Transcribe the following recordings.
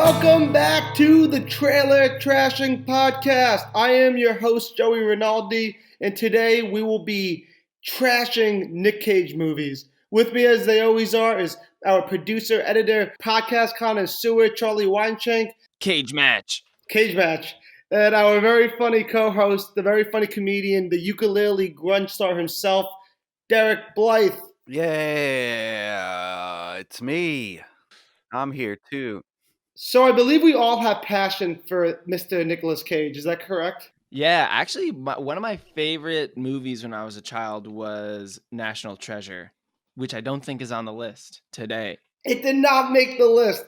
Welcome back to the Trailer Trashing Podcast. I am your host, Joey Rinaldi, and today we will be trashing Nick Cage movies. With me, as they always are, is our producer, editor, podcast connoisseur, Charlie Weinshank. Cage match. And our very funny co-host, the very funny comedian, the ukulele grunge star himself, Derek Blythe. Yeah, it's me. I'm here too. So I believe we all have passion for Mr. Nicolas Cage. Is that correct? Yeah, actually, one of my favorite movies when I was a child was National Treasure, which I don't think is on the list today. It did not make the list.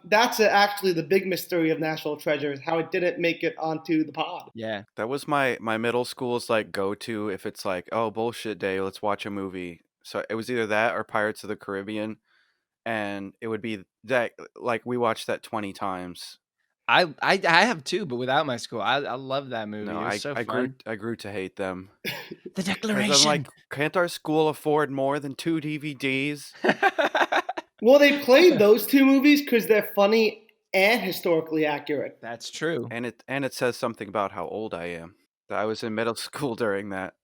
That's actually the big mystery of National Treasure, is how it didn't make it onto the pod. Yeah. That was my middle school's like go-to if it's like, oh, bullshit day, let's watch a movie. So it was either that or Pirates of the Caribbean, and it would be that, like, we watched that 20 times. I have too, but without my school. I love that movie. No, it was so fun. I grew to hate them. The 'Cause Declaration. I'm like, can't our school afford more than 2 DVDs? Well, they played those two movies because they're funny and historically accurate. That's true. And it says something about how old I am. That I was in middle school during that.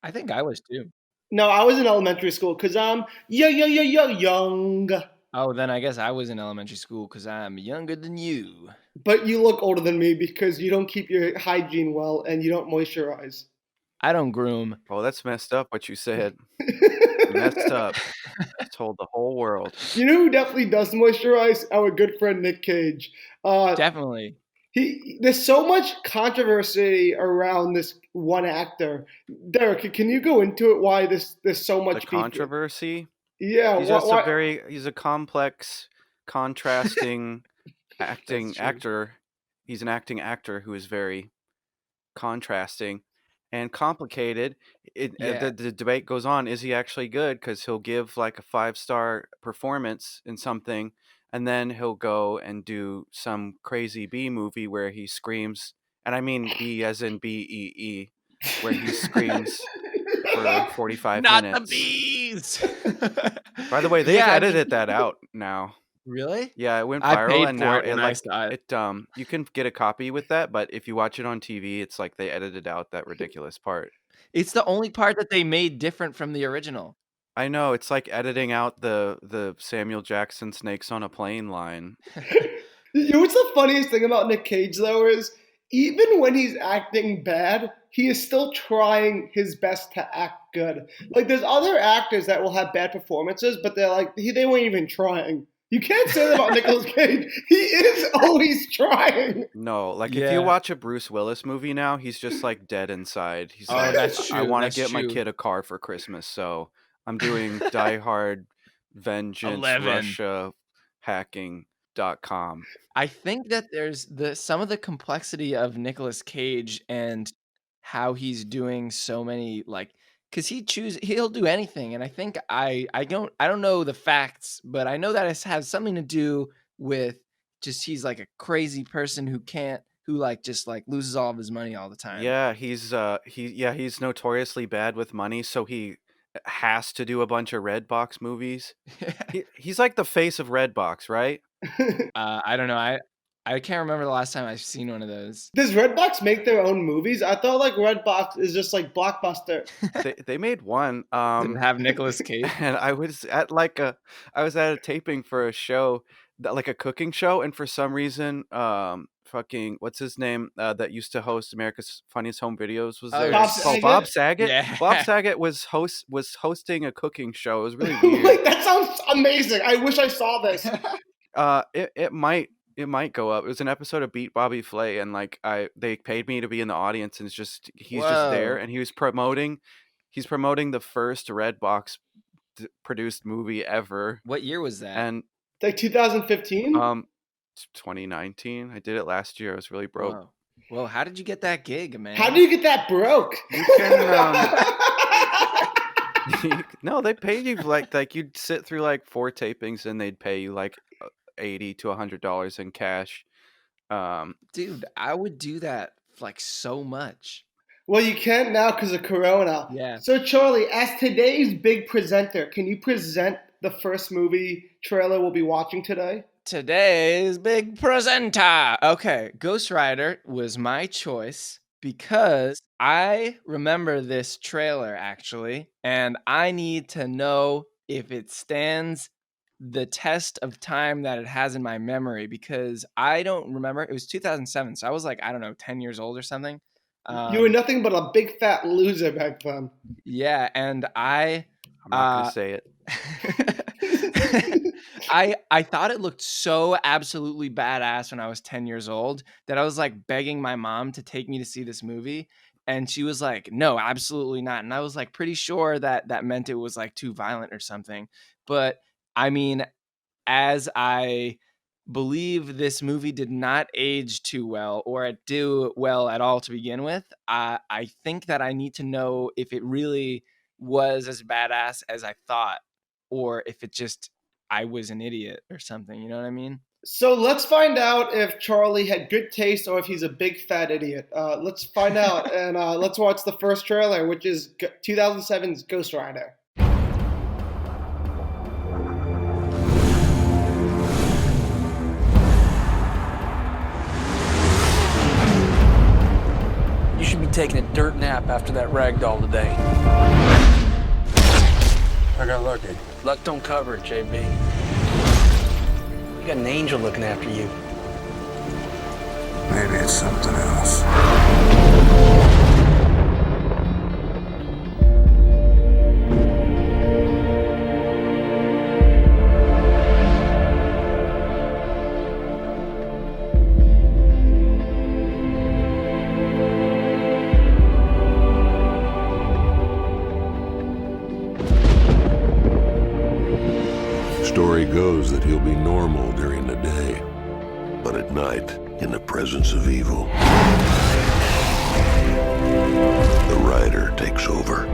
I think I was too. No, I was in elementary school because I'm young. Oh, then I guess I was in elementary school because I'm younger than you. But you look older than me because you don't keep your hygiene well and you don't moisturize. I don't groom. Oh, that's messed up what you said. Messed up. Told the whole world. You know who definitely does moisturize? Our good friend Nick Cage. Definitely. There's so much controversy around this one actor. Derek, can you go into it? Why there's so much The controversy? Yeah, he's just he's a complex, contrasting actor. He's an acting actor who is very contrasting and complicated. The debate goes on: is he actually good? Because he'll give like a 5-star performance in something, and then he'll go and do some crazy B movie where he screams, and I mean B as in BEE, where he screams for 45 Not minutes. the bees. By the way, they've edited that out now. Really? Yeah, it went I viral, paid and for now it when I saw it. you can get a copy with that, but if you watch it on TV, it's like they edited out that ridiculous part. It's the only part that they made different from the original. I know, it's like editing out the Samuel Jackson snakes on a plane line. You know what's the funniest thing about Nick Cage, though, is even when he's acting bad, he is still trying his best to act good. Like, there's other actors that will have bad performances, but they're like, they weren't even trying. You can't say that about Nicolas Cage. He is always trying. No, like if you watch a Bruce Willis movie now, he's just like dead inside. He's like, that's true. I want to get my kid a car for Christmas, so I'm doing Die Hard Vengeance 11. Russia hacking.com. I think that there's some of the complexity of Nicolas Cage and how he's doing so many, like, because he'll do anything, and I think I don't know the facts, but I know that it has something to do with just he's like a crazy person who just loses all of his money all the time. Yeah, he's notoriously bad with money, so he has to do a bunch of Redbox movies. He's like the face of Redbox, right? I don't know. I can't remember the last time I've seen one of those. Does Redbox make their own movies? I thought like Redbox is just like Blockbuster. They made one. Didn't have Nicolas Cage. And I was at a taping for a show, like a cooking show, and for some reason, fucking what's his name that used to host America's Funniest Home Videos was there. Bob Saget. Yeah. Bob Saget was hosting a cooking show. It was really weird. Like, that sounds amazing. I wish I saw this. It might go up. It was an episode of Beat Bobby Flay, and they paid me to be in the audience, and he's just there, and he's promoting the first Redbox produced movie ever. What year was that? And like 2015? 2019. I did it last year. I was really broke. Whoa. Well, how did you get that gig, man? How do you get that broke? You can no, they pay you like you'd sit through like 4 tapings, and they'd pay you like $80 to $100 in cash. Dude, I would do that like so much. Well, you can't now because of Corona. Yeah. So, Charlie, as today's big presenter, can you present the first movie trailer we'll be watching today? Today's big presenter. Okay, Ghost Rider was my choice because I remember this trailer actually, and I need to know if it stands the test of time that it has in my memory because I don't remember. It was 2007, so I was like, I don't know, 10 years old or something. You were nothing but a big fat loser back then. Yeah, and I'm not gonna say it. I thought it looked so absolutely badass when I was 10 years old that I was like begging my mom to take me to see this movie, and she was like, "No, absolutely not." And I was like pretty sure that that meant it was like too violent or something. But I mean, as I believe this movie did not age too well or it do well at all to begin with, I think that I need to know if it really was as badass as I thought, or if it just I was an idiot or something. You know what I mean? So let's find out if Charlie had good taste or if he's a big fat idiot. Let's find out, and let's watch the first trailer, which is 2007's Ghost Rider. You should be taking a dirt nap after that ragdoll today. I got lucky. Luck don't cover it, JB. You got an angel looking after you. Maybe it's something else. Story goes that he'll be normal during the day, but at night, in the presence of evil, the Rider takes over.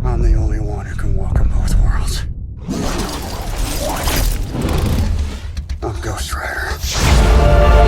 I'm the only one who can walk in both worlds. I'm Ghost Rider.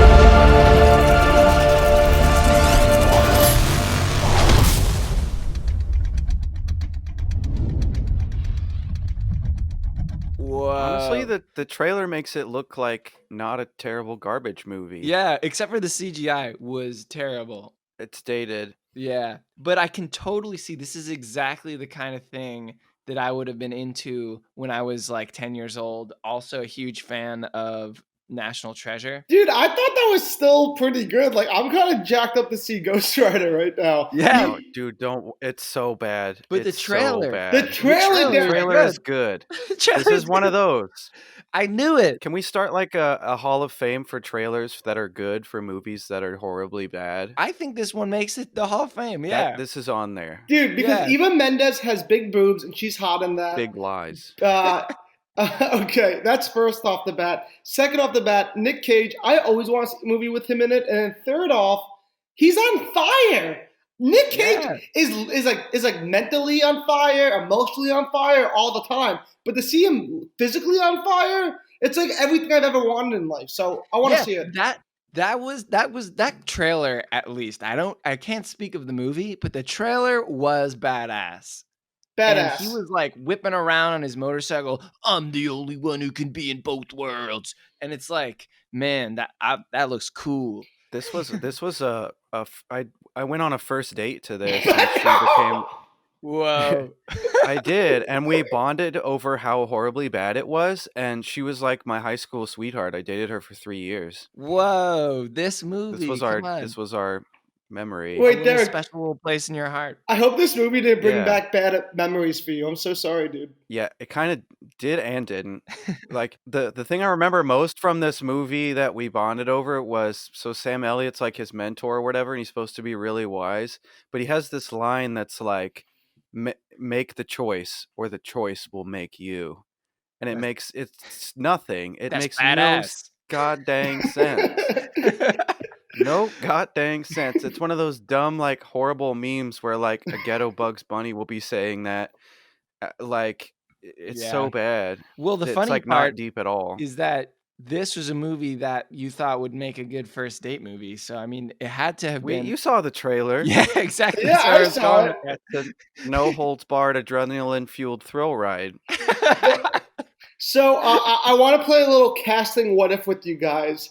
Honestly, Whoa. the trailer makes it look like not a terrible garbage movie. Yeah, except for the CGI was terrible. It's dated. Yeah, but I can totally see this is exactly the kind of thing that I would have been into when I was like 10 years old. Also a huge fan of National Treasure. Dude, I thought that was still pretty good. Like, I'm kind of jacked up to see Ghost Rider right now. Yeah. No, dude, don't. It's so bad. But the It's trailer- so bad. The trailer, trailer- The dude, trailer is good. This is one of those. I knew it. Can we start like a Hall of Fame for trailers that are good for movies that are horribly bad? I think this one makes it the Hall of Fame. Yeah. This is on there. dude, because Yeah. Eva Mendes has big boobs and she's hot in that. Big lies. Okay, that's first off the bat. Second off the bat, Nick Cage. I always want to see a movie with him in it. And then third off, he's on fire. Nick Cage Yeah. is like mentally on fire, emotionally on fire all the time. But to see him physically on fire, it's like everything I've ever wanted in life. So I want to see it. That was that trailer at least. I can't speak of the movie, but the trailer was badass. Badass. And he was like whipping around on his motorcycle. I'm the only one who can be in both worlds. And it's like, man, that looks cool. This was I went on a first date to this. And she became. Whoa. I did, and we bonded over how horribly bad it was. And she was like my high school sweetheart. I dated her for 3 years. Whoa. This movie. This was come on. our memory. Wait, Only a Derek. special little place in your heart. I hope this movie didn't bring Yeah. back bad memories for you. I'm so sorry, dude. Yeah, it kind of did and didn't. Like the thing I remember most from this movie that we bonded over was so Sam Elliott's like his mentor or whatever, and he's supposed to be really wise, but he has this line that's like, make the choice, or the choice will make you. And it That's- makes it's nothing. It That's makes no badass. goddamn sense. No goddamn sense. It's one of those dumb, like, horrible memes where, like, a ghetto Bugs Bunny will be saying that. Like, it's Yeah. so bad. Well, the It's funny like part not deep at all. is that this was a movie that you thought would make a good first date movie. So I mean, it had to have been. You saw the trailer. Yeah, exactly. Yeah, That's where I was saw going it. with The no holds barred adrenaline fueled thrill ride. that. So I want to play a little casting what if with you guys.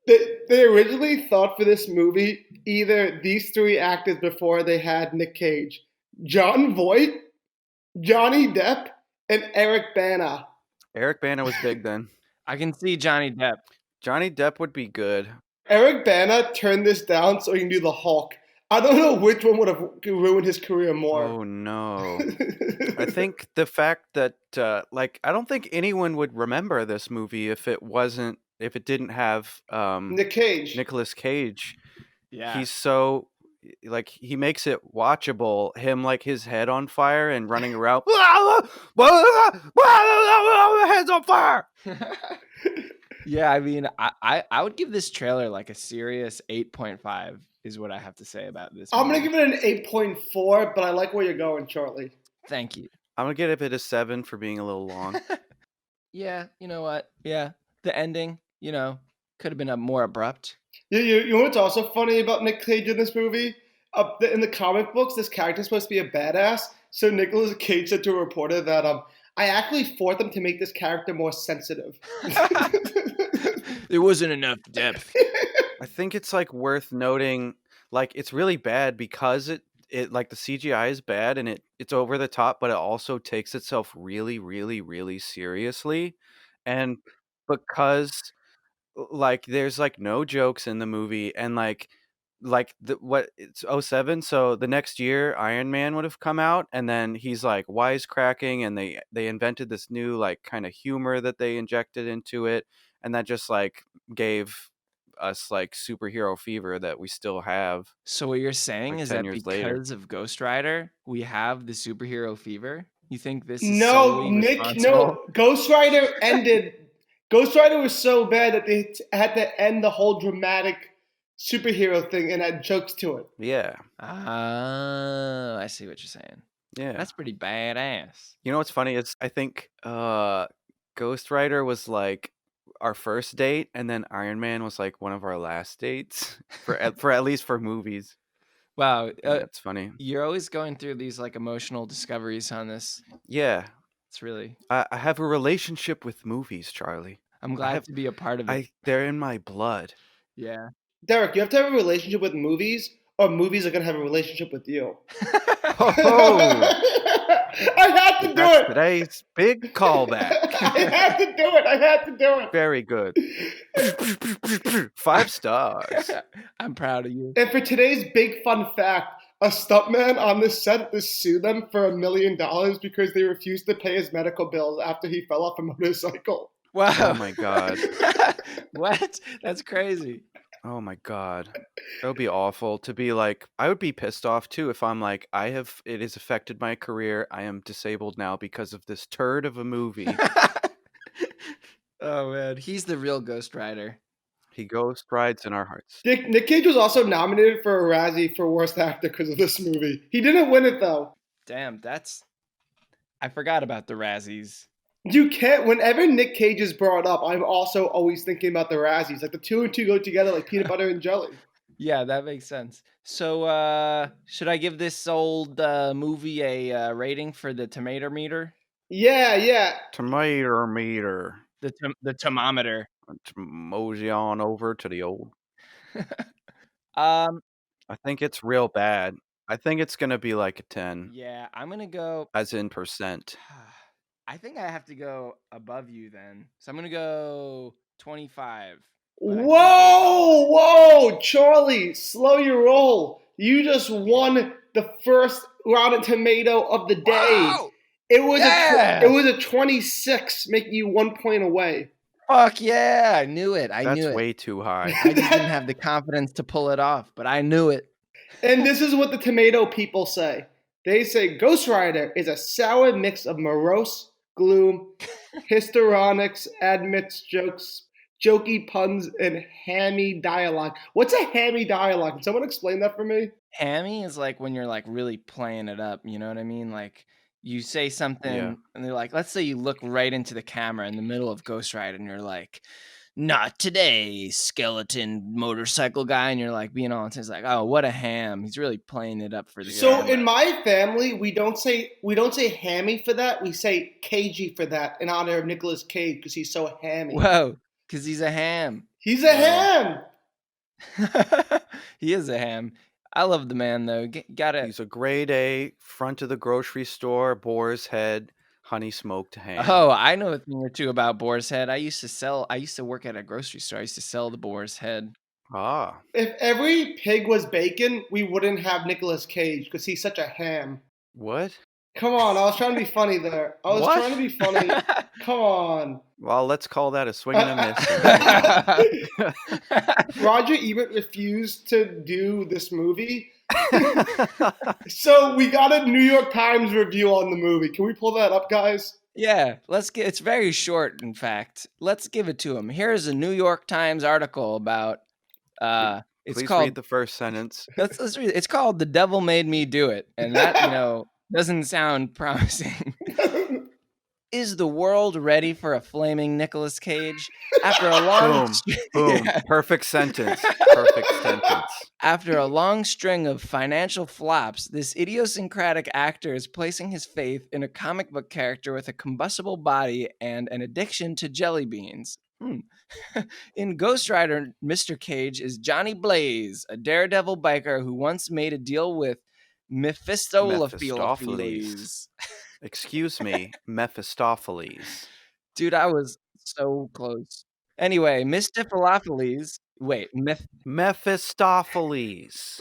They originally thought for this movie either these three actors before they had Nick Cage: John Voight, Johnny Depp, and Eric Bana. Eric Bana was big then. I can see Johnny Depp. Johnny Depp would be good. Eric Bana turned this down so he can do the Hulk. I don't know which one would have ruined his career more. Oh no. I think the fact that I don't think anyone would remember this movie if it didn't have Nick Cage. Nicolas Cage. Yeah. He's so, like, he makes it watchable. Him, like, his head on fire and running around. Head's on fire. Yeah, I mean, I would give this trailer like a serious 8.5 is what I have to say about this I'm going movie. to give it an 8.4, but I like where you're going, Charlie. Thank you. I'm gonna give it a 7 for being a little long. Yeah, you know what? Yeah, the ending, could have been more abrupt. You know what's also funny about Nick Cage in this movie? In the comic books, this character's supposed to be a badass. So Nicolas Cage said to a reporter that I actually fought them to make this character more sensitive. There wasn't enough depth. I think it's like worth noting, like, it's really bad because it like the CGI is bad and it's over the top, but it also takes itself really, really, really seriously. And because, like, there's like no jokes in the movie, and like it's 07, so the next year Iron Man would have come out, and then he's like wisecracking, and they invented this new, like, kind of humor that they injected into it, and that just, like, gave us, like, superhero fever that we still have. So what you're saying Like is 10 that years later. because of Ghost Rider, we have the superhero fever? You think this is No, solely Nick, responsible? no. Ghost Rider ended. Ghost Rider was so bad that they had to end the whole dramatic superhero thing and add jokes to it. Yeah. Oh, I see what you're saying. Yeah. That's pretty badass. You know what's funny is I think Ghost Rider was like our first date, and then Iron Man was like one of our last dates for at least for movies. Wow, That's funny. you're always going through these like emotional discoveries on this. Yeah, It's really. I have a relationship with movies, Charlie. I'm glad to be a part of it. They're in my blood. Yeah. Derek, you have to have a relationship with movies, or movies are gonna have a relationship with you. Oh, I had to do that's it. today's big callback. I had to do it. I had to do it. Very good. 5 stars. I'm proud of you. And for today's big fun fact, a stuntman on this set had to sue them for $1 million because they refused to pay his medical bills after he fell off a motorcycle. Wow. Oh my god. What? That's crazy. Oh my god. That would be awful to be like. I would be pissed off too if I'm like, it has affected my career. I am disabled now because of this turd of a movie. Oh man, he's the real Ghost Rider. He ghost rides in our hearts. Nick Cage was also nominated for a Razzie for Worst Actor because of this movie. He didn't win it though. Damn, I forgot about the Razzies. You can't. Whenever Nick Cage is brought up, I'm also always thinking about the Razzies. Like the 2 and 2 go together like peanut butter and jelly. Yeah, that makes sense. So, should I give this old movie a rating for the tomato meter? Yeah. Tomato meter. The thermometer. Let's mosey on over to the old. I think it's real bad. I think it's gonna be like a 10. Yeah, I'm gonna go. As in percent. I think I have to go above you then. So I'm gonna go 25. Whoa, Charlie, slow your roll. You just won the first Rotten Tomato of the day. Wow! It was Yeah! it was a 26, making you 1 point away. Fuck yeah! I knew it. I knew That's it. way too high. I just didn't have the confidence to pull it off, but I knew it. And this is what the tomato people say. They say Ghost Rider is a sour mix of morose gloom, histrionics, admits jokes, jokey puns, and hammy dialogue. What's a hammy dialogue? Can someone explain that for me? Hammy is like when you're like really playing it up, you know what I mean? Like you say Yeah. something and they're like, let's say you look right into the camera in the middle of Ghost Rider and you're like, not today, skeleton motorcycle guy, and you're like being all intense, like, oh, what a ham. He's really playing it up for the So camera. in my family, we don't say hammy for that. We say cagey for that in honor of Nicolas Cage because he's so hammy. Whoa, because he's a ham. He's a ham. He is a ham. I love the man though. Got it. He's a grade A, front of the grocery store, boar's head, honey smoked ham. Oh, I know a thing or two about boar's head. I used to work at a grocery store. I used to sell the boar's head. Ah. If every pig was bacon, we wouldn't have Nicolas Cage because he's such a ham. What? Come on, I was trying to be funny there. I was What? trying to be funny. Come on. Well, let's call that a swing and a miss. Roger Ebert refused to do this movie. So we got a New York Times review on the movie. Can we pull that up, guys? Yeah, it's very short, in fact. Let's give it to him. Here's a New York Times article about it's Please called read the first sentence. let's read it. It's called The Devil Made Me Do It. And that, doesn't sound promising. Is the world ready for a flaming Nicolas Cage? After a long Boom. Yeah. Perfect sentence. Perfect sentence. After a long string of financial flops, this idiosyncratic actor is placing his faith in a comic book character with a combustible body and an addiction to jelly beans. In Ghost Rider, Mr. Cage is Johnny Blaze, a daredevil biker who once made a deal with Mephistopheles. Excuse me, Mephistopheles. Dude, I was so close. Anyway, Mephistopheles. Wait, Mephistopheles.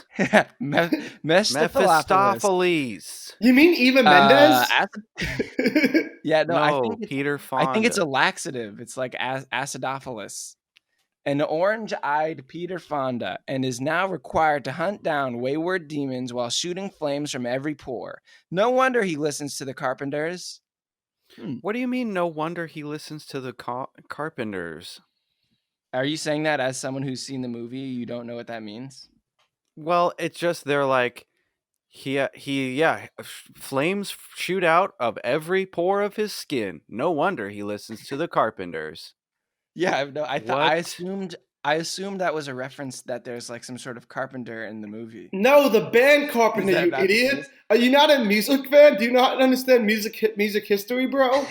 Mephistopheles. You mean Eva Mendes? Yeah, no, No, Peter Fonda. I think it's a laxative. It's like acidophilus. An orange-eyed Peter Fonda, and is now required to hunt down wayward demons while shooting flames from every pore. No wonder he listens to the Carpenters. What do you mean, no wonder he listens to the Carpenters? Are you saying that as someone who's seen the movie? You don't know what that means? Well, it's just they're like, flames shoot out of every pore of his skin. No wonder he listens to the Carpenters. Yeah, no, I assumed that was a reference that there's like some sort of carpenter in the movie. No, the band Carpenter, you idiot. Are you not a music fan? Do you not understand music history, bro?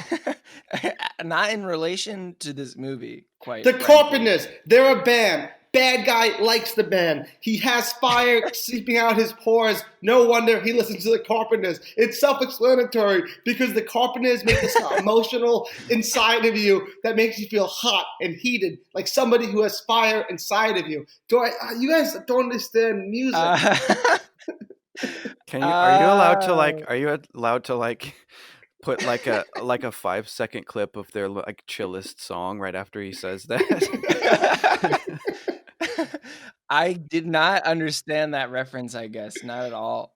Not in relation to this movie, quite. The Carpenters, they're a band. Bad guy likes the band. He has fire seeping out his pores. No wonder he listens to the Carpenters. It's self-explanatory because the Carpenters make this emotional inside of you that makes you feel hot and heated, like somebody who has fire inside of you. You guys don't understand music. Are you allowed to put like a 5-second clip of their like chillest song right after he says that? I did not understand that reference, I guess. Not at all.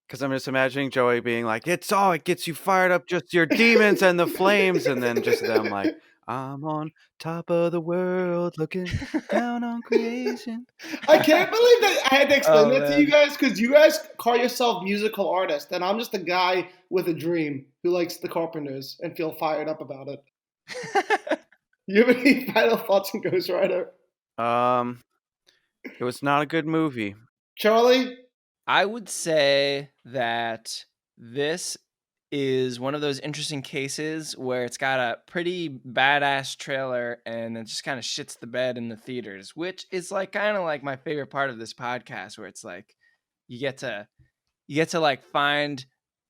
Because I'm just imagining Joey being like, it gets you fired up, just your demons and the flames, and then just them like, I'm on top of the world looking down on creation. I can't believe that I had to explain that to you guys because you guys call yourself musical artists, and I'm just a guy with a dream who likes the Carpenters and feel fired up about it. You have any final thoughts on Ghost Rider? It was not a good movie. Charlie? I would say that this is one of those interesting cases where it's got a pretty badass trailer and it just kind of shits the bed in the theaters, which is like kind of like my favorite part of this podcast, where it's like you get to like find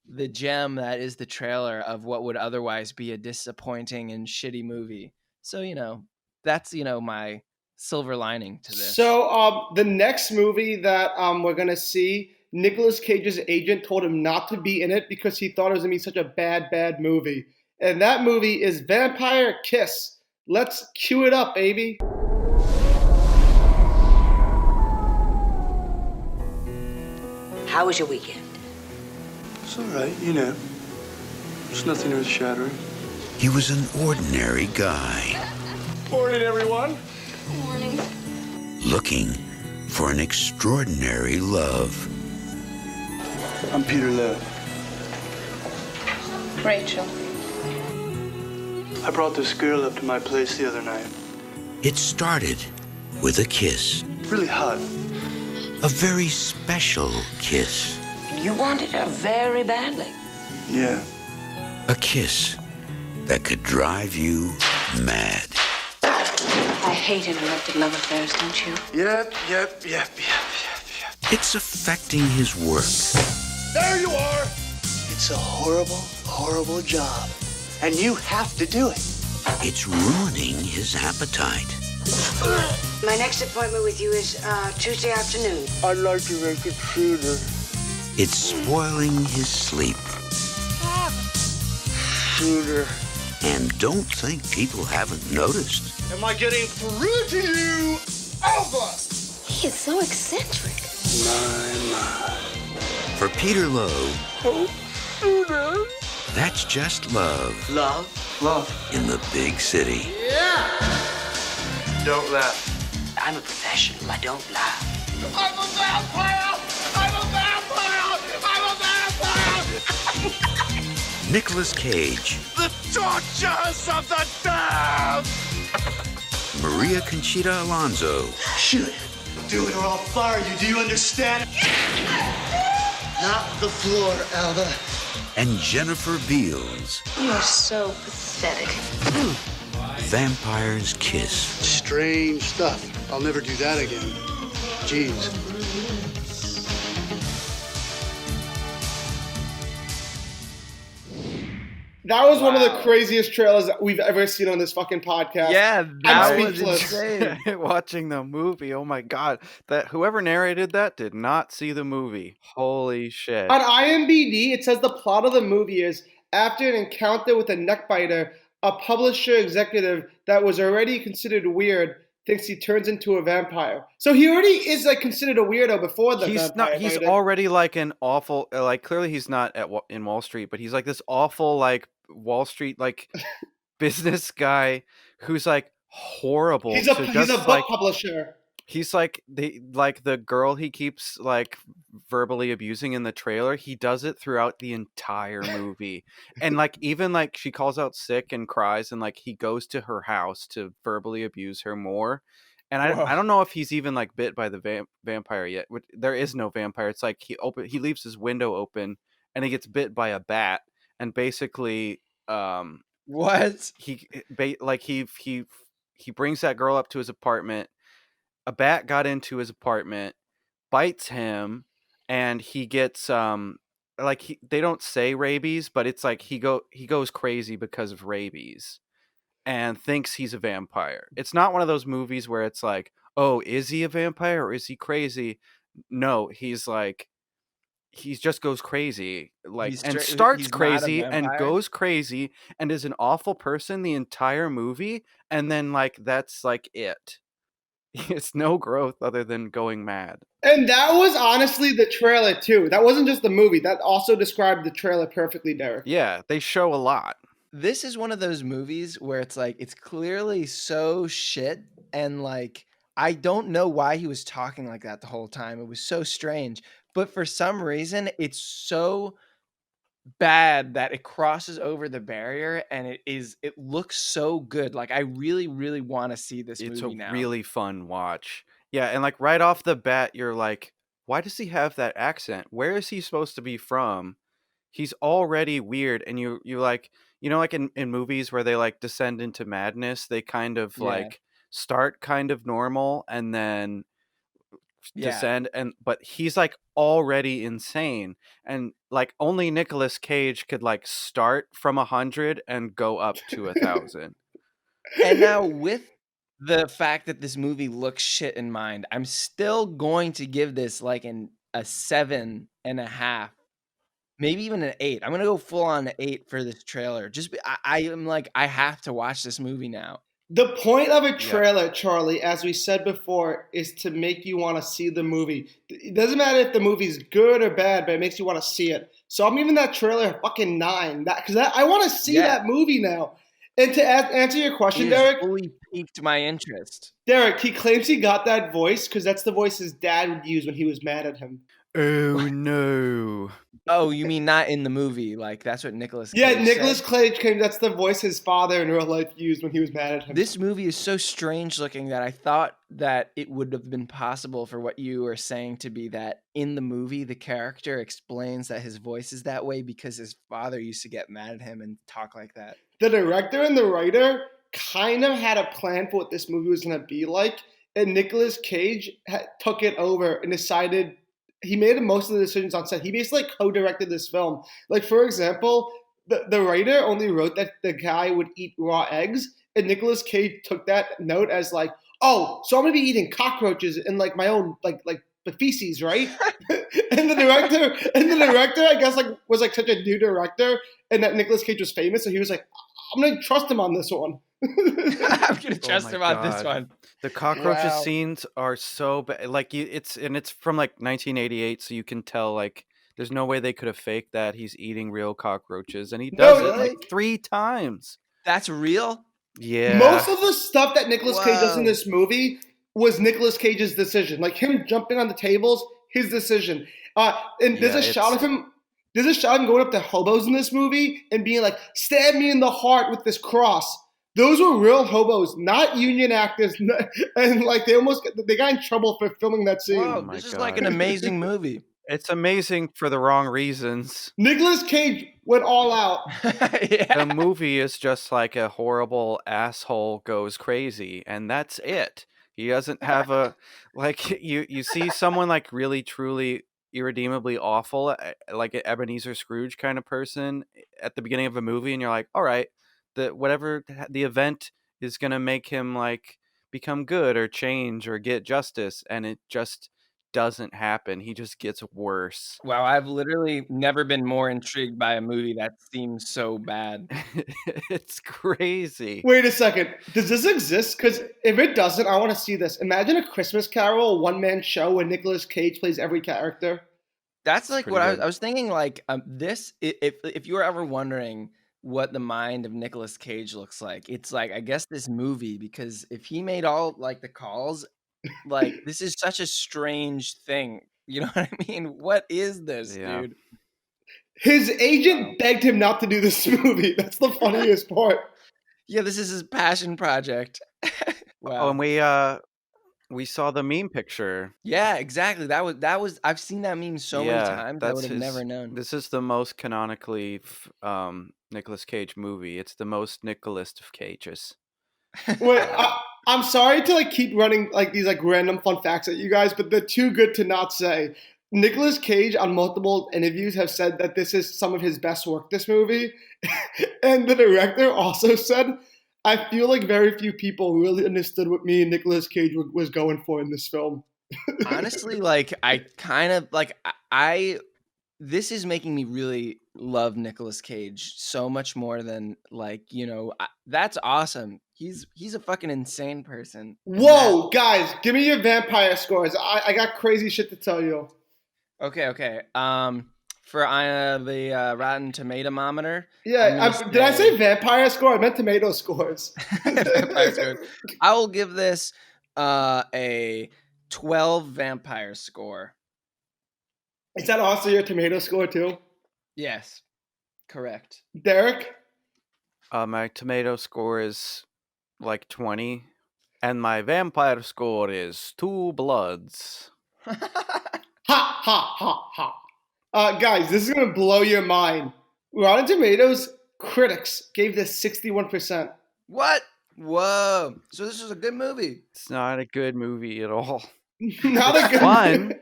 the gem that is the trailer of what would otherwise be a disappointing and shitty movie. So, that's, my silver lining to this. So the next movie that we're going to see, Nicolas Cage's agent told him not to be in it because he thought it was going to be such a bad movie. And that movie is Vampire Kiss. Let's cue it up, baby. How was your weekend? It's all right, you know. It's nothing earth-shattering. He was an ordinary guy. Morning, everyone. Morning. Looking for an extraordinary love. I'm Peter Lowe. Rachel. I brought this girl up to my place the other night. It started with a kiss. Really hot. A very special kiss. You wanted her very badly. Yeah. A kiss that could drive you mad. I hate interrupted love affairs, don't you? Yep. It's affecting his work. There you are! It's a horrible, horrible job. And you have to do it. It's ruining his appetite. My next appointment with you is Tuesday afternoon. I'd like to make it sooner. It's spoiling his sleep. Sooner. And don't think people haven't noticed. Am I getting through to you? Over! He is so eccentric. My. For Peter Lowe, Sooner. that's just love Love. in the big city. Don't laugh. I'm a professional. I don't lie. I'm a vampire! I'm a vampire! I'm a vampire! Nicolas Cage, The tortures of the damned! Maria Conchita Alonso, Shoot. Do it or I'll fire you. Do you understand? Not the floor, Alva. and Jennifer Beals. You are so pathetic. Vampire's Kiss. Strange stuff. I'll never do that again. Jeez. That was one of the craziest trailers that we've ever seen on this fucking podcast. Yeah, I'm that was speechless. insane. Watching the movie, oh my god, that whoever narrated that did not see the movie. Holy shit! On IMDb, it says the plot of the movie is after an encounter with a neckbiter, a publisher executive that was already considered weird thinks he turns into a vampire. So he already is like considered a weirdo before the He's vampire. not. He's biter. already like an awful. Like clearly, he's not in Wall Street, but he's like this awful like Wall Street like business guy who's like horrible. He's to a just, book like, publisher. He's like the girl he keeps like verbally abusing in the trailer. He does it throughout the entire movie, and like even like she calls out sick and cries, and like he goes to her house to verbally abuse her more. And I don't know if he's even like bit by the vampire yet. There is no vampire. It's like he leaves his window open and he gets bit by a bat, and basically What? he brings that girl up to his apartment. A bat got into his apartment, bites him, and he gets they don't say rabies, but it's like he goes crazy because of rabies and thinks he's a vampire. It's not one of those movies where it's like, oh, is he a vampire or is he crazy? No, he's like he just goes crazy, like, and starts he's not a crazy and vampire? goes crazy and is an awful person the entire movie, and then like that's like it. It's no growth other than going mad. And that was honestly the trailer too. That wasn't just the movie. That also described the trailer perfectly, Derek. Yeah, they show a lot. This is one of those movies where it's like it's clearly so shit, and like I don't know why he was talking like that the whole time. It was so strange, but for some reason it's so bad that it crosses over the barrier, and it looks so good. Like I really really want to see this It's movie a now. really fun watch. Yeah, and like right off the bat, you're like, why does he have that accent? Where is he supposed to be from? He's already weird, and you like, you know, like in movies where they like descend into madness, they kind of Yeah. like start kind of normal and then Yeah. descend, and but he's like already insane, and like only Nicolas Cage could like start from 100 and go up to 1,000. And now with the fact that this movie looks shit in mind, I'm still going to give this like a 7.5, maybe even an 8. I'm gonna go full on 8 for this trailer. I am like, I have to watch this movie now. The point of a trailer, Charlie, as we said before, is to make you want to see the movie. It doesn't matter if the movie's good or bad, but it makes you want to see it. So I'm giving that trailer a fucking 9. Because I want to see that movie now. And to answer your question, It Derek, fully piqued my interest. Derek, he claims he got that voice because that's the voice his dad would use when he was mad at him. Oh no! Oh, you mean not in the movie? Like that's what Nicolas Cage Yeah, Nicolas said? Cage claims that's the voice his father in real life used when he was mad at him. This movie is so strange looking that I thought that it would have been possible for what you were saying to be that in the movie the character explains that his voice is that way because his father used to get mad at him and talk like that. The director and the writer kind of had a plan for what this movie was going to be like, and Nicolas Cage took it over and decided he made most of the decisions on set. He basically co-directed this film. Like, for example, the writer only wrote that the guy would eat raw eggs, and Nicolas Cage took that note as like, oh, so I'm going to be eating cockroaches in like my own like the feces, right? and the director, I guess, like was like such a new director, and that Nicolas Cage was famous, so he was like, I'm gonna trust him on this one. I'm gonna trust him on this one. The cockroaches scenes are so bad. Like it's from like 1988, so you can tell like there's no way they could have faked that he's eating real cockroaches, and he does it like 3 times. That's real? Yeah. Most of the stuff that Nicolas Cage does in this movie was Nicolas Cage's decision. Like him jumping on the tables, his decision. And there's a shot of him. There's a shot of him going up to hobos in this movie and being like, "Stab me in the heart with this cross." Those were real hobos, not union actors. And like they got in trouble for filming that scene. Whoa, this is like an amazing movie. It's amazing for the wrong reasons. Nicolas Cage went all out. The movie is just like a horrible asshole goes crazy, and that's it. He doesn't have a like you see someone like really truly irredeemably awful, like an Ebenezer Scrooge kind of person at the beginning of a movie, and you're like, all right, whatever the event is gonna make him like become good or change or get justice, and it just doesn't happen. He just gets worse. Wow, I've literally never been more intrigued by a movie that seems so bad. It's crazy. Wait a second. Does this exist? Because if it doesn't, I want to see this. Imagine a Christmas Carol one-man show where Nicolas Cage plays every character. That's like what I was thinking. Like this, if you were ever wondering what the mind of Nicolas Cage looks like, it's like I guess this movie, because if he made all like the calls, like this is such a strange thing. You know what I mean? What is this, dude? His agent begged him not to do this movie. That's the funniest part. Yeah, this is his passion project. Wow. Oh, and we saw the meme picture. Yeah, exactly. That was I've seen that meme so many times. I would have never known. This is the most canonically Nicolas Cage movie. It's the most Nicolas of Cages. Wait, I'm sorry to like keep running like these like random fun facts at you guys, but they're too good to not say. Nicolas Cage on multiple interviews have said that this is some of his best work, this movie. And the director also said, I feel like very few people really understood what me and Nicolas Cage was going for in this film. Honestly, like I kind of like this is making me really love Nicolas Cage so much more than like, that's awesome. He's a fucking insane person. Whoa, guys, give me your vampire scores. I got crazy shit to tell you. Okay. For the Rotten Tomatometer. Yeah, did I say vampire score? I meant tomato scores. Vampire scores. I will give this a 12 vampire score. Is that also your tomato score too? Yes, correct. Derek? My tomato score is like 20, and my vampire score is 2 bloods. Ha, ha, ha, ha. Guys, this is going to blow your mind. Rotten Tomatoes critics gave this 61%. What? Whoa. So this is a good movie. It's not a good movie at all. Not a good fun.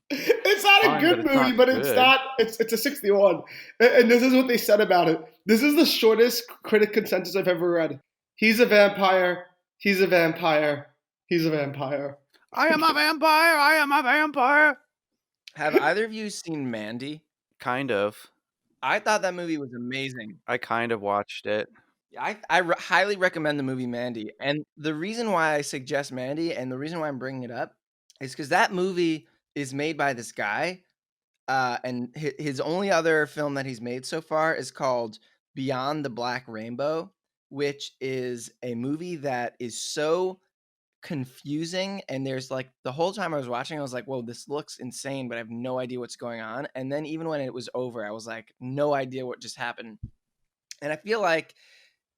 It's not a good movie, but it's not. It's a 61. And this is what they said about it. This is the shortest critic consensus I've ever read. He's a vampire. He's a vampire. He's a vampire. I am a vampire. I am a vampire. Have either of you seen Mandy? Kind of. I thought that movie was amazing. I kind of watched it. Highly recommend the movie Mandy, and the reason why I suggest Mandy, and the reason why I'm bringing it up, is because that movie is made by this guy, and his only other film that he's made so far is called Beyond the Black Rainbow, which is a movie that is so confusing, and there's like the whole time I was watching, I was like, "Whoa, this looks insane," but I have no idea what's going on. And then even when it was over, I was like, "No idea what just happened." And I feel like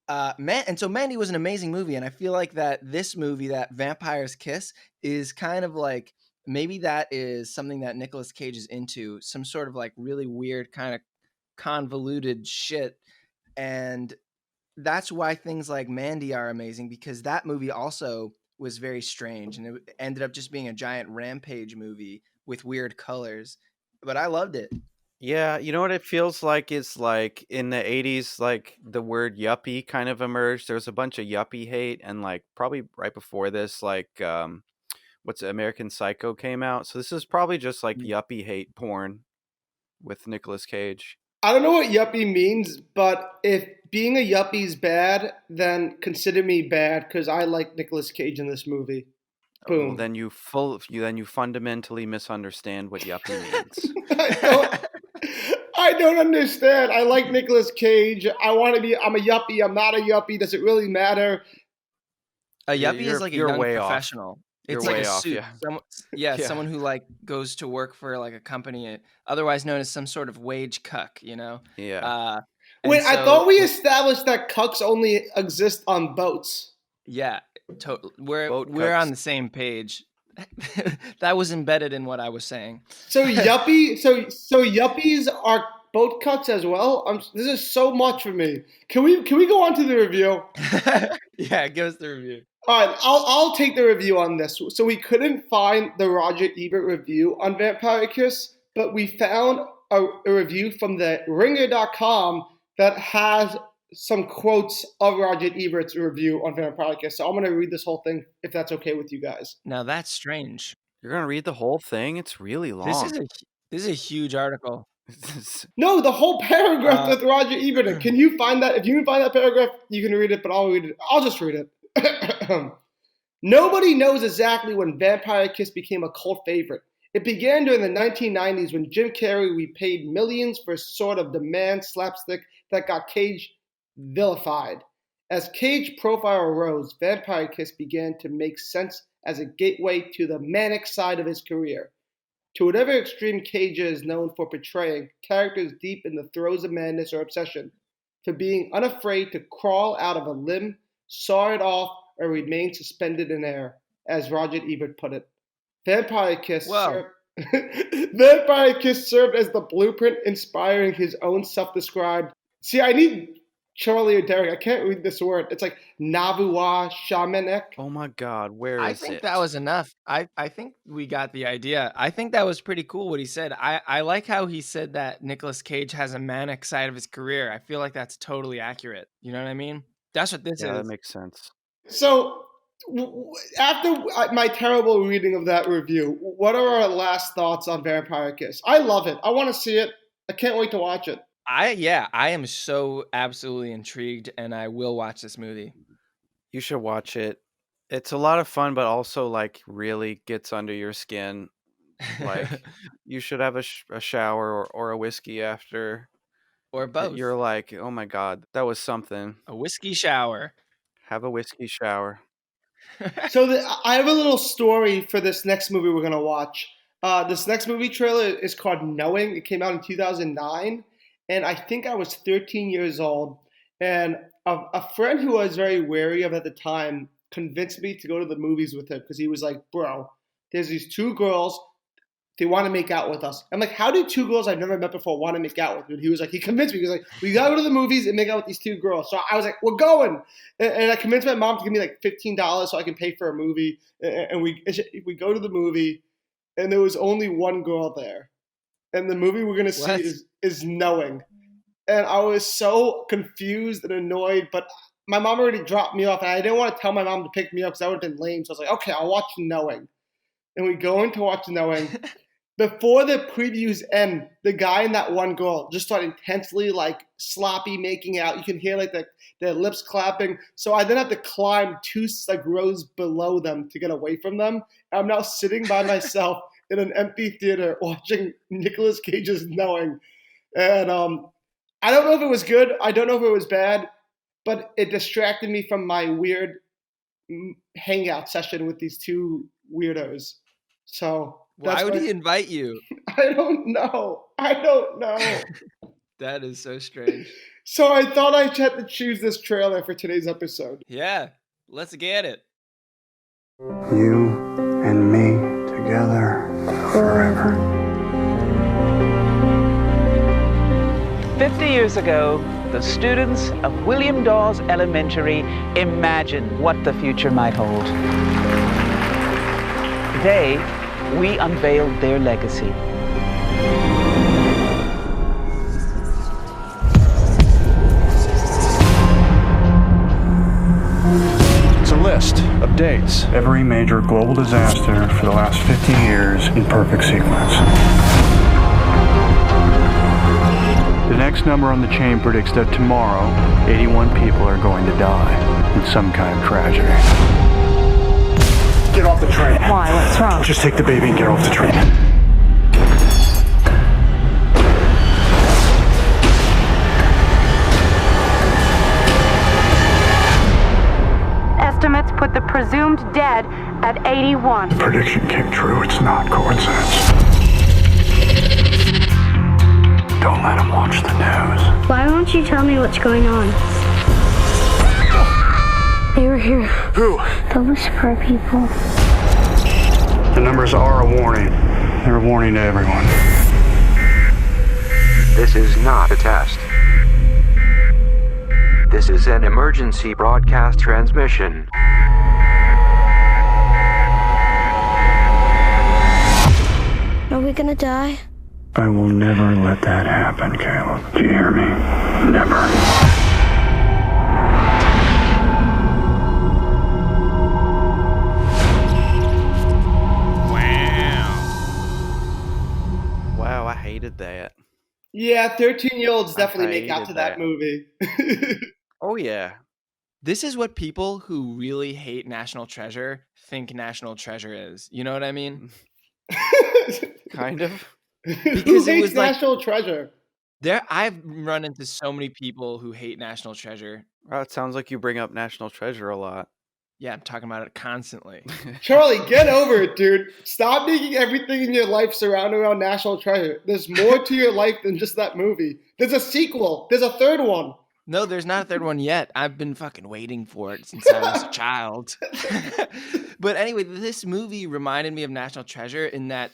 so Mandy was an amazing movie, and I feel like that this movie, that Vampire's Kiss, is kind of like maybe that is something that Nicolas Cage is into, some sort of like really weird kind of convoluted shit, and that's why things like Mandy are amazing, because that movie also was very strange, and it ended up just being a giant rampage movie with weird colors, but I loved it. Yeah, you know what it feels like is like in the 80s, like the word yuppie kind of emerged. There was a bunch of yuppie hate, and like probably right before this, like what's it, American Psycho came out. So this is probably just like yuppie hate porn with Nicolas Cage. I don't know what yuppie means, but if being a yuppie is bad, then consider me bad because I like Nicolas Cage in this movie. Boom. Well, then you fundamentally misunderstand what yuppie means. I don't understand. I like Nicolas Cage. I'm a yuppie. I'm not a yuppie. Does it really matter? A yuppie is like a young way professional. Off. It's You're like way a off, suit. yeah. Someone who like goes to work for like a company, otherwise known as some sort of wage cuck, you know? Yeah. Wait, I thought we established that cucks only exist on boats. Yeah, we're on the same page. That was embedded in what I was saying. So yuppies are boat cucks as well. This is so much for me. Can we go on to the review? Yeah, give us the review. All right, I'll take the review on this. So we couldn't find the Roger Ebert review on Vampire Kiss, but we found a review from the Ringer.com that has some quotes of Roger Ebert's review on Vampire Kiss. So I'm going to read this whole thing, if that's okay with you guys. Now that's strange. You're going to read the whole thing? It's really long. This is a huge article. No, the whole paragraph with Roger Ebert. Can you find that? If you can find that paragraph, you can read it, but I'll read it. I'll just read it. Nobody knows exactly when Vampire Kiss became a cult favorite. It began during the 1990s when Jim Carrey repaid millions for a sort of demand slapstick that got Cage vilified. As Cage profile arose, Vampire Kiss began to make sense as a gateway to the manic side of his career. To whatever extreme Cage is known for portraying, characters deep in the throes of madness or obsession, for being unafraid to crawl out of a limb, saw it off, or remain suspended in air, as Roger Ebert put it. Vampire Kiss served as the blueprint inspiring his own self-described... See, I need Charlie or Derek. I can't read this word. It's like Navua Shamanek. Oh my God, where is it? I think that was enough. I think we got the idea. I think that was pretty cool what he said. I like how he said that Nicolas Cage has a manic side of his career. I feel like that's totally accurate. You know what I mean? That's what this is. Yeah, that makes sense. So, after my terrible reading of that review, what are our last thoughts on Vampire Kiss? I love it. I want to see it. I can't wait to watch it. I am so absolutely intrigued, and I will watch this movie. You should watch it. It's a lot of fun, but also like really gets under your skin. Like you should have a shower or a whiskey after, or both. You're like, oh my God, that was something. A whiskey shower. Have a whiskey shower. So I have a little story for this next movie we're gonna watch. This next movie trailer is called Knowing. It came out in 2009, and I think I was 13 years old. And a friend who I was very wary of at the time convinced me to go to the movies with him because he was like, "Bro, there's these two girls. They want to make out with us." I'm like, "How do two girls I've never met before want to make out with me?" And he was like, he convinced me. He was like, "We gotta go to the movies and make out with these two girls." So I was like, "We're going." And I convinced my mom to give me like $15 so I can pay for a movie. And we go to the movie, and there was only one girl there. And the movie we're gonna see is Knowing. And I was so confused and annoyed, but my mom already dropped me off, and I didn't want to tell my mom to pick me up because that would have been lame. So I was like, "Okay, I'll watch Knowing." And we go in to watch Knowing. before the previews end, the guy and that one girl just start intensely like sloppy making out. You can hear like their lips clapping. So I then have to climb 2 like rows below them to get away from them. I'm now sitting by myself in an empty theater watching Nicolas Cage's Knowing. And I don't know if it was good. I don't know if it was bad, but it distracted me from my weird hangout session with these two weirdos. So why would he invite you? I don't know. That is so strange. So I thought I had to choose this trailer for today's episode. Yeah, let's get it. You and me together forever. 50 years ago, the students of William Dawes Elementary imagined what the future might hold. Today, we unveiled their legacy. It's a list of dates. Every major global disaster for the last 50 years in perfect sequence. The next number on the chain predicts that tomorrow, 81 people are going to die in some kind of tragedy. Get off the train. Why? What's wrong? Just take the baby and get off the train. Estimates put the presumed dead at 81. The prediction came true. It's not coincidence. Don't let him watch the news. Why won't you tell me what's going on? They were here. Who? The Whisperer people. The numbers are a warning. They're a warning to everyone. This is not a test. This is an emergency broadcast transmission. Are we gonna die? I will never let that happen, Caleb. Do you hear me? Never. Wow, I hated that. Yeah, 13-year-olds definitely make out to that movie. Oh, yeah. This is what people who really hate National Treasure think National Treasure is. You know what I mean? Kind of. Because it was National Treasure. I've run into so many people who hate National Treasure. Wow, it sounds like you bring up National Treasure a lot. Yeah, I'm talking about it constantly. Charlie, get over it, dude. Stop making everything in your life surround around National Treasure. There's more to your life than just that movie. There's a sequel. There's a third one. No, there's not a third one yet. I've been fucking waiting for it since I was a child. But anyway, this movie reminded me of National Treasure in that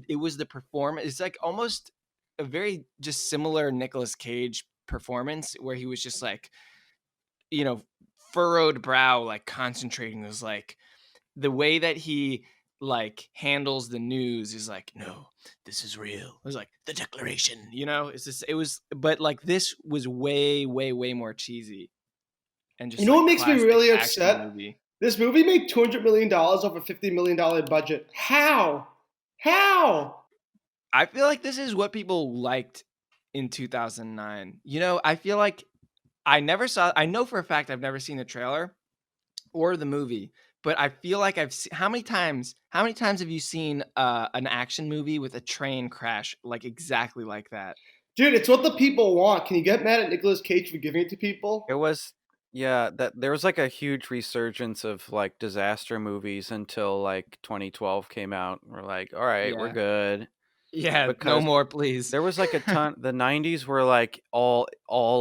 it was the performance. It's like almost a very just similar Nicolas Cage performance where he was just like, furrowed brow, like concentrating. It was like the way that he like handles the news is like, no, this is real. It was like the Declaration, it's just, but like this was way, way, way more cheesy. And just what makes me really upset? This movie made $200 million off a $50 million budget. How? I feel like this is what people liked in 2009. I feel like I know for a fact I've never seen the trailer or the movie, but I feel like I've seen, how many times have you seen an action movie with a train crash like exactly like that? Dude, it's what the people want. Can you get mad at Nicolas Cage for giving it to people? It was, yeah, that there was like a huge resurgence of like disaster movies until like 2012 came out. We're like, all right, we're good. Yeah, no more, please. There was like a ton. The 90s were like all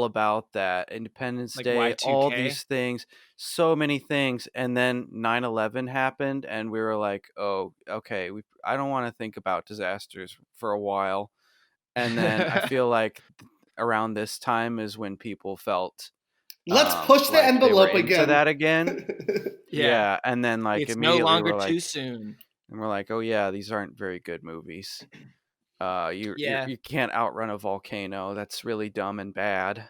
about that. Independence like Day, Y2K? all these things, so many things. And then 9/11 happened, and we were like, oh, okay, I don't want to think about disasters for a while. And then I feel like around this time is when people felt let's push the envelope again. To that again. Yeah, and then like it's immediately no longer we're like, too soon. And we're like, oh yeah, these aren't very good movies. You can't outrun a volcano. That's really dumb and bad.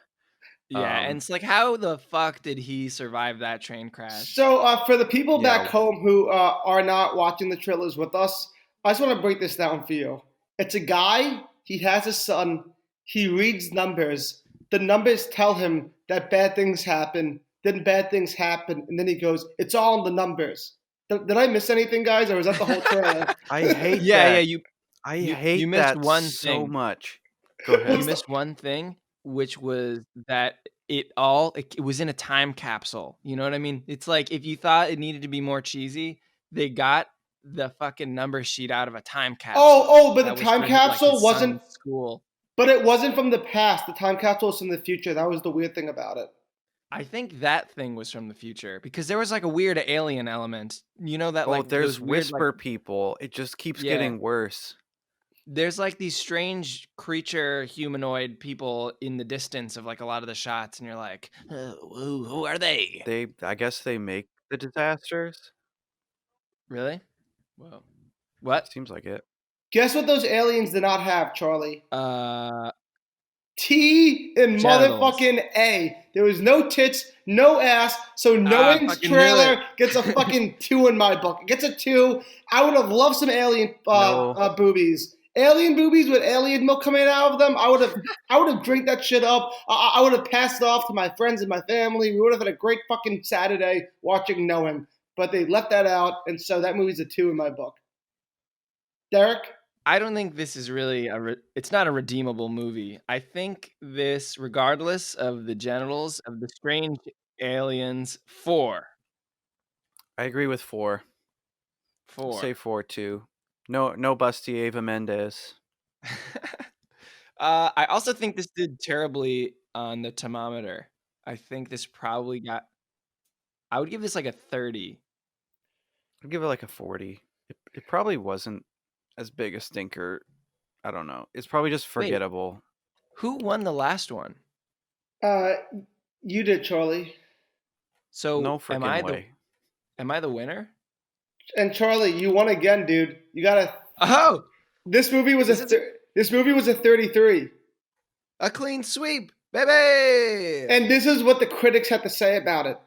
Yeah, and it's like, how the fuck did he survive that train crash? So for the people back home who are not watching the trailers with us, I just want to break this down for you. It's a guy, he has a son, he reads numbers. The numbers tell him that bad things happen, then bad things happen, and then he goes, it's all in the numbers. Did I miss anything, guys, or was that the whole trailer? I hate Yeah, that. you hate missed that one so thing. much. Go ahead. You missed one thing, which was that it was in a time capsule. You know what I mean? It's like if you thought it needed to be more cheesy, they got the fucking number sheet out of a time capsule. But that the was time for, capsule his wasn't. son's school. But it wasn't from the past. The time capsule was from the future. That was the weird thing about it. I think that thing was from the future because there was like a weird alien element. You know that Oh, like there's those weird whisper people. It just keeps getting worse. There's like these strange creature humanoid people in the distance of like a lot of the shots, and you're like, who are they? I guess they make the disasters. Really? Whoa. What? Seems like it. Guess what those aliens did not have, Charlie? T in genitals. Motherfucking A. There was no tits, no ass, so Knowing's trailer gets a fucking 2 in my book. It gets a 2. I would have loved some alien boobies. Alien boobies with alien milk coming out of them. I would have drank that shit up. I would have passed it off to my friends and my family. We would have had a great fucking Saturday watching Knowing. But they left that out, and so that movie's a 2 in my book. Derek? I don't think this is really it's not a redeemable movie. I think this, regardless of the genitals of the strange aliens, 4. I agree with 4. 4. I'll say 4 too. No busty Eva Mendes. I also think this did terribly on the thermometer. I think this probably got. I would give this like a 30. I'd give it like a 40. It probably wasn't as big a stinker. I don't know. It's probably just forgettable. Wait, who won the last one? You did, Charlie. So no freaking way. Am I the winner? And Charlie, you won again, dude. You gotta. Oh, this movie was this movie was a 33. A clean sweep, baby. And this is what the critics had to say about it.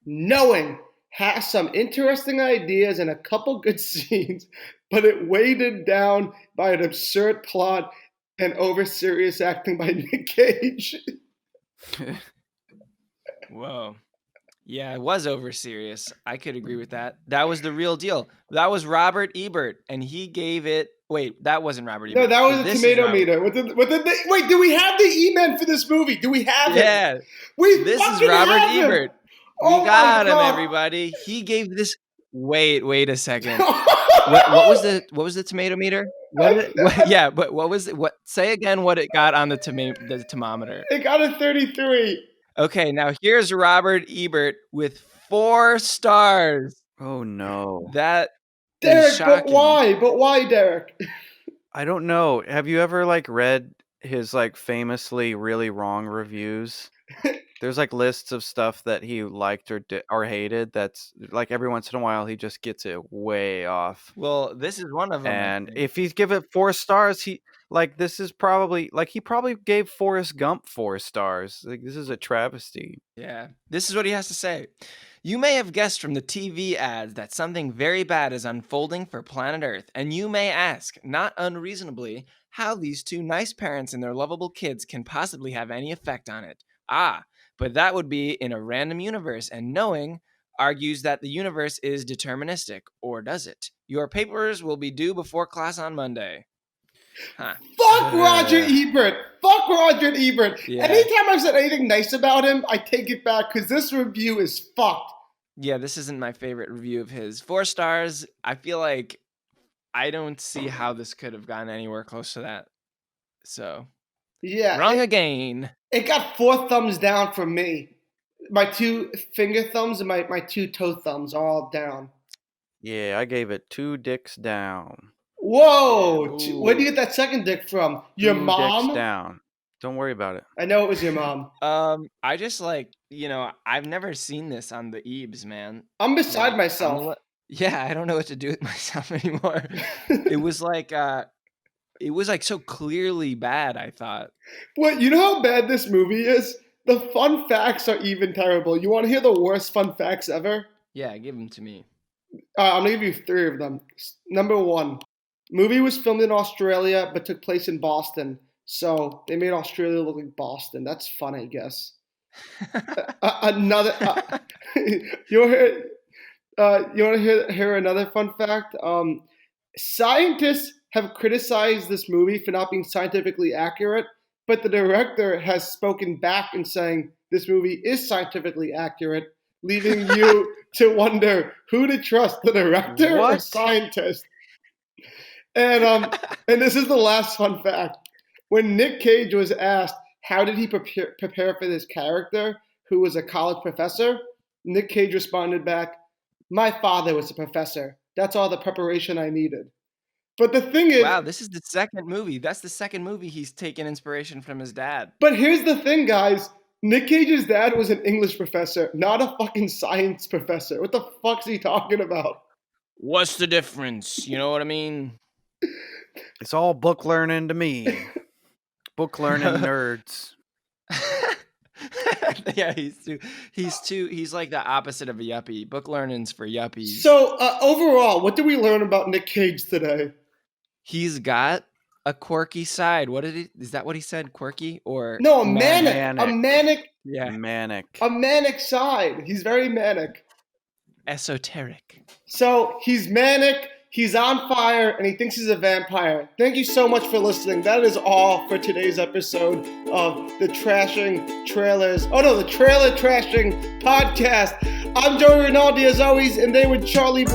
Knowing has some interesting ideas and a couple good scenes, but it weighted down by an absurd plot and over serious acting by Nick Cage. Whoa. Yeah, it was over serious. I could agree with that. That was the real deal. That was Robert Ebert, and he gave it. Wait, that wasn't Robert Ebert. No, that was a tomato meter. Wait, do we have the E-Man for this movie? Do we have it? Yeah. This is Robert Ebert. We got him, everybody. He gave this. Wait a second. what was the tomato meter? Yeah, but what was it? What? Say again what it got on the thermometer. It got a 33. Okay, now here's Robert Ebert with 4 stars. Oh no. That Derek, is shocking. But why, Derek? I don't know. Have you ever read his famously really wrong reviews? There's lists of stuff that he liked or hated. That's every once in a while he just gets it way off. Well, this is one of them. And if he's give it 4 stars, he this is probably he probably gave Forrest Gump 4 stars. This is a travesty. Yeah. This is what he has to say. You may have guessed from the TV ads that something very bad is unfolding for planet Earth, and you may ask, not unreasonably, how these 2 nice parents and their lovable kids can possibly have any effect on it. But that would be in a random universe, and Knowing argues that the universe is deterministic, or does it? Your papers will be due before class on Monday. Huh. Fuck Roger Ebert. Fuck Roger Ebert. Yeah. Anytime I've said anything nice about him, I take it back because this review is fucked. Yeah, this isn't my favorite review of his. 4 stars. I feel like I don't see how this could have gotten anywhere close to that. So, yeah, wrong again. It got 4 thumbs down from me. My 2 finger thumbs and my 2 toe thumbs are all down. Yeah, I gave it 2 dicks down. Whoa! Where do you get that second dick from? Your 2 mom? Dicks down. Don't worry about it. I know it was your mom. I just I've never seen this on the Ebes, man. I'm beside myself. I don't know what to do with myself anymore. It was so clearly bad, I thought. What, you know how bad this movie is? The fun facts are even terrible. You want to hear the worst fun facts ever? Yeah, give them to me. I'm going to give you 3 of them. Number 1. Movie was filmed in Australia but took place in Boston. So they made Australia look like Boston. That's fun, I guess. Another. You want to hear another fun fact? Scientists have criticized this movie for not being scientifically accurate, but the director has spoken back and saying this movie is scientifically accurate, leaving you to wonder who to trust, the director or scientist. And this is the last fun fact. When Nick Cage was asked how did he prepare for this character, who was a college professor, Nick Cage responded back, "My father was a professor. That's all the preparation I needed." But the thing is... Wow, this is the second movie. That's the second movie he's taken inspiration from his dad. But here's the thing, guys. Nick Cage's dad was an English professor, not a fucking science professor. What the fuck's he talking about? What's the difference? You know what I mean? It's all book learning to me. Book learning nerds. Yeah, he's like the opposite of a yuppie. Book learning's for yuppies. So overall, what did we learn about Nick Cage today? He's got a quirky side. Is that what he said? Quirky or no? A manic. A manic. Yeah, manic. A manic side. He's very manic. Esoteric. So he's manic. He's on fire, and he thinks he's a vampire. Thank you so much for listening. That is all for today's episode of the Trashing Trailers. Oh no, the Trailer Trashing Podcast. I'm Joey Rinaldi as always, and they were Derek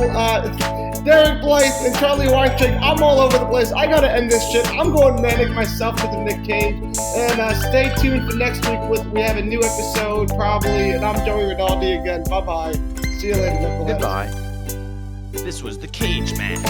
Blythe and Charlie Weintraub. I'm all over the place. I gotta end this shit. I'm going manic myself with the Nick Cage. And stay tuned for next week. We have a new episode probably, and I'm Joey Rinaldi again. Bye bye. See you later, Nicholas. Goodbye. This was the Cage Match.